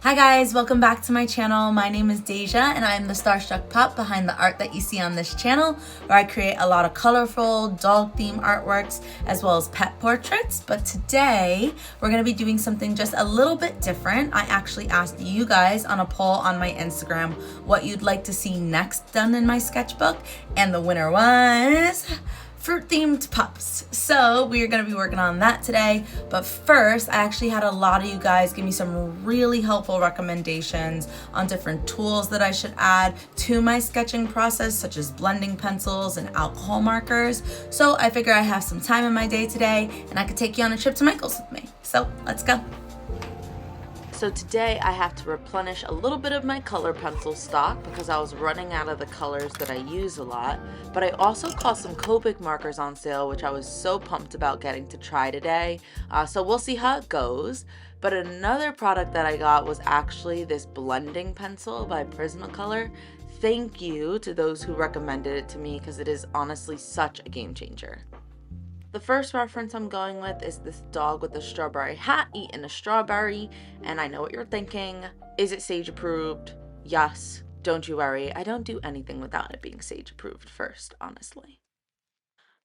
Hi guys, welcome back to my channel. My name is Deija and I'm the starstruck pup behind the art that you see on this channel, where I create a lot of colorful dog theme artworks as well as pet portraits. But today we're going to be doing something just a little bit different. I actually asked you guys on a poll on my Instagram what you'd like to see next done in my sketchbook, and the winner was fruit themed pups. So we're gonna be working on that today. But first, I actually had a lot of you guys give me some really helpful recommendations on different tools that I should add to my sketching process, such as blending pencils and alcohol markers. So I figure I have some time in my day today and I could take you on a trip to Michael's with me. So let's go. So today I have to replenish a little bit of my color pencil stock because I was running out of the colors that I use a lot. But I also caught some Copic markers on sale, which I was so pumped about getting to try today. So we'll see how it goes. But another product that I got was actually this blending pencil by Prismacolor. Thank you to those who recommended it to me because it is honestly such a game changer. The first reference I'm going with is this dog with a strawberry hat eating a strawberry, and I know what you're thinking. Is it Sage approved? Yes. Don't you worry, I don't do anything without it being Sage approved first, honestly.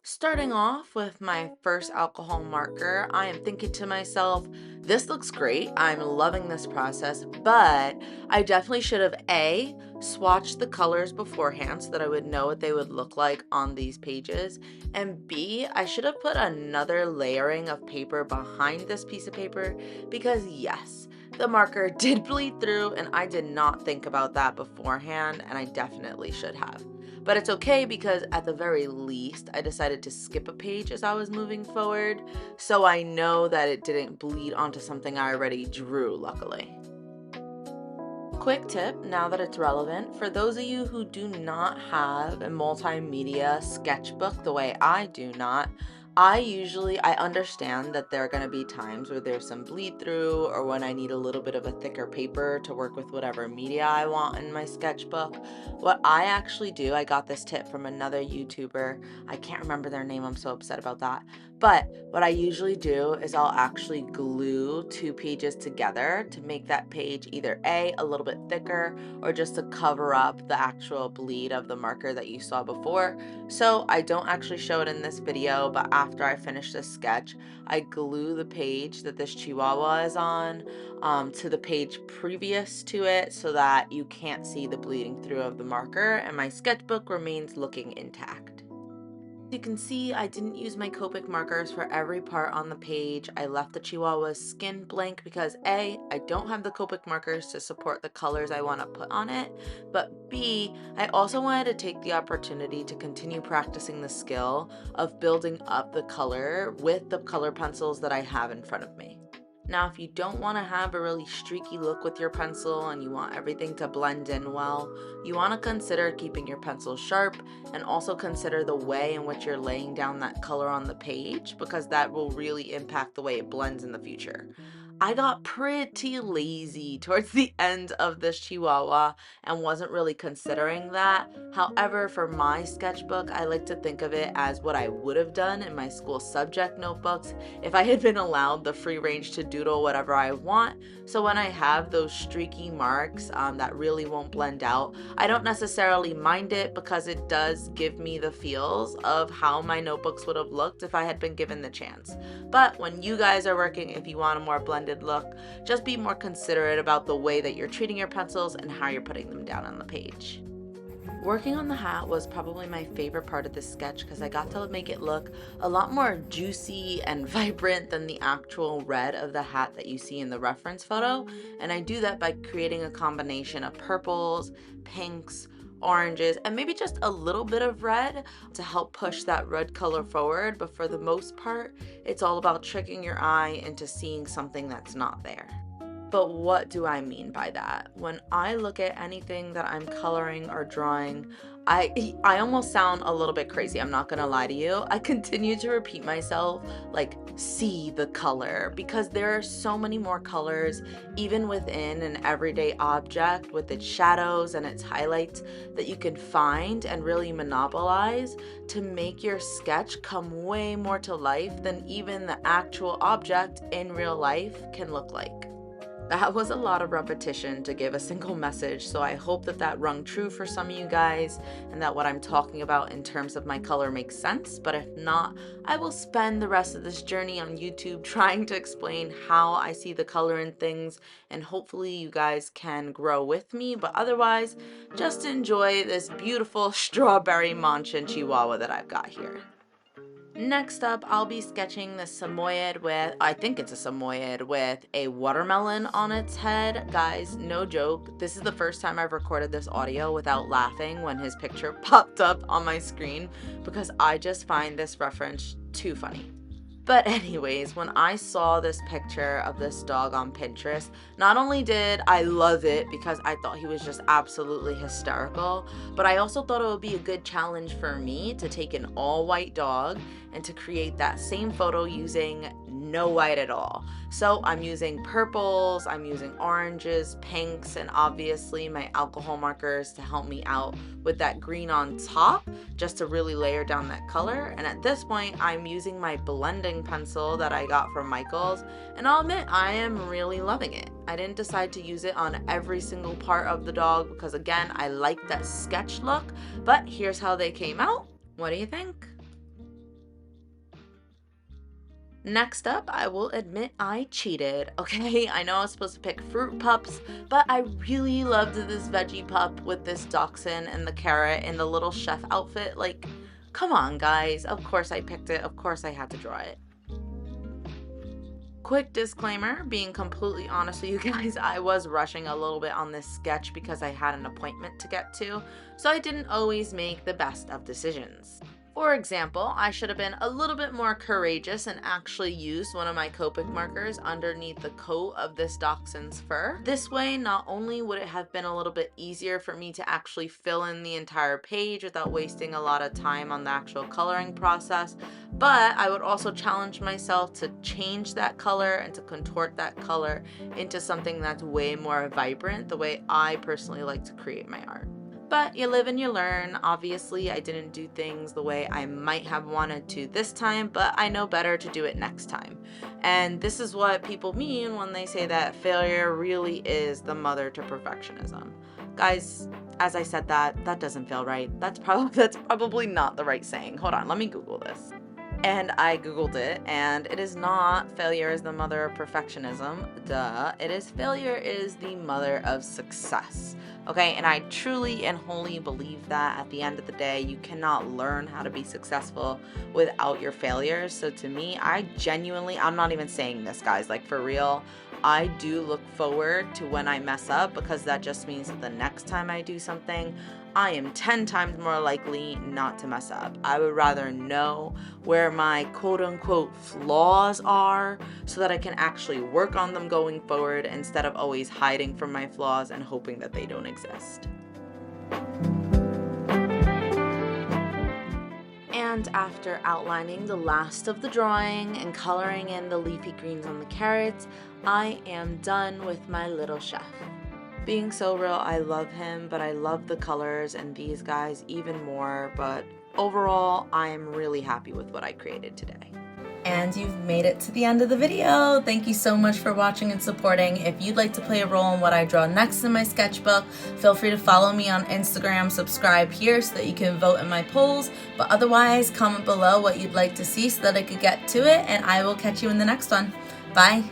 Starting off with my first alcohol marker, I am thinking to myself, this looks great, I'm loving this process, but I definitely should have A, swatched the colors beforehand so that I would know what they would look like on these pages, and B, I should have put another layering of paper behind this piece of paper because yes, the marker did bleed through and I did not think about that beforehand, and I definitely should have. But it's okay because at the very least, I decided to skip a page as I was moving forward, so I know that it didn't bleed onto something I already drew, luckily. Quick tip, now that it's relevant, for those of you who do not have a multimedia sketchbook the way I do not, I understand that there are going to be times where there's some bleed through or when I need a little bit of a thicker paper to work with whatever media I want in my sketchbook. What I actually do, I got this tip from another YouTuber. I can't remember their name, I'm so upset about that. But what I usually do is I'll actually glue two pages together to make that page either A, a little bit thicker, or just to cover up the actual bleed of the marker that you saw before. So I don't actually show it in this video, but after I finish this sketch, I glue the page that this chihuahua is on to the page previous to it so that you can't see the bleeding through of the marker and my sketchbook remains looking intact. You can see I didn't use my Copic markers for every part on the page. I left the Chihuahua's skin blank because A, I don't have the Copic markers to support the colors I want to put on it, but B, I also wanted to take the opportunity to continue practicing the skill of building up the color with the color pencils that I have in front of me. Now, if you don't want to have a really streaky look with your pencil and you want everything to blend in well, you want to consider keeping your pencil sharp and also consider the way in which you're laying down that color on the page because that will really impact the way it blends in the future. I got pretty lazy towards the end of this Chihuahua and wasn't really considering that. However, for my sketchbook, I like to think of it as what I would have done in my school subject notebooks if I had been allowed the free range to doodle whatever I want. So when I have those streaky marks that really won't blend out, I don't necessarily mind it because it does give me the feels of how my notebooks would have looked if I had been given the chance. But when you guys are working, if you want a more blended look, just be more considerate about the way that you're treating your pencils and how you're putting them down on the page. Working on the hat was probably my favorite part of this sketch because I got to make it look a lot more juicy and vibrant than the actual red of the hat that you see in the reference photo, and I do that by creating a combination of purples, pinks, oranges, and maybe just a little bit of red to help push that red color forward. But for the most part, it's all about tricking your eye into seeing something that's not there. But what do I mean by that? When I look at anything that I'm coloring or drawing, I almost sound a little bit crazy, I'm not gonna lie to you. I continue to repeat myself, like, see the color, because there are so many more colors, even within an everyday object with its shadows and its highlights that you can find and really monopolize to make your sketch come way more to life than even the actual object in real life can look like. That was a lot of repetition to give a single message, so I hope that that rung true for some of you guys and that what I'm talking about in terms of my color makes sense. But if not, I will spend the rest of this journey on YouTube trying to explain how I see the color in things, and hopefully you guys can grow with me. But otherwise, just enjoy this beautiful strawberry Manchun Chihuahua that I've got here. Next up, I'll be sketching the Samoyed with, I think it's a Samoyed, with a watermelon on its head. Guys, no joke, this is the first time I've recorded this audio without laughing when his picture popped up on my screen, because I just find this reference too funny. But anyways, when I saw this picture of this dog on Pinterest, not only did I love it because I thought he was just absolutely hysterical, but I also thought it would be a good challenge for me to take an all-white dog and to create that same photo using no white at all. So I'm using purples, I'm using oranges, pinks, and obviously my alcohol markers to help me out with that green on top, just to really layer down that color. And at this point, I'm using my blending pencil that I got from Michael's, and I'll admit I am really loving it. I didn't decide to use it on every single part of the dog because, again, I like that sketch look, but here's how they came out. What do you think? Next up, I will admit I cheated, okay? I know I was supposed to pick fruit pups, but I really loved this veggie pup with this dachshund and the carrot and the little chef outfit. Like, come on, guys. Of course I picked it. Of course I had to draw it. Quick disclaimer, being completely honest with you guys, I was rushing a little bit on this sketch because I had an appointment to get to, so I didn't always make the best of decisions. For example, I should have been a little bit more courageous and actually used one of my Copic markers underneath the coat of this dachshund's fur. This way, not only would it have been a little bit easier for me to actually fill in the entire page without wasting a lot of time on the actual coloring process, but I would also challenge myself to change that color and to contort that color into something that's way more vibrant, the way I personally like to create my art. But you live and you learn. Obviously, I didn't do things the way I might have wanted to this time, but I know better to do it next time. And this is what people mean when they say that failure really is the mother to perfectionism. Guys, as I said that doesn't feel right. That's probably not the right saying. Hold on, let me Google this. And I Googled it, and it is not failure is the mother of perfectionism. Duh. It is failure is the mother of success. Okay, and I truly and wholly believe that at the end of the day, you cannot learn how to be successful without your failures. So to me, I'm not even saying this, guys, like for real, I do look forward to when I mess up, because that just means that the next time I do something, I am 10 times more likely not to mess up. I would rather know where my quote-unquote flaws are so that I can actually work on them going forward instead of always hiding from my flaws and hoping that they don't exist. And after outlining the last of the drawing and coloring in the leafy greens on the carrots, I am done with my little chef. Being so real, I love him, but I love the colors and these guys even more, but overall, I am really happy with what I created today. And you've made it to the end of the video. Thank you so much for watching and supporting. If you'd like to play a role in what I draw next in my sketchbook, feel free to follow me on Instagram, subscribe here so that you can vote in my polls, but otherwise comment below what you'd like to see so that I could get to it, and I will catch you in the next one. Bye.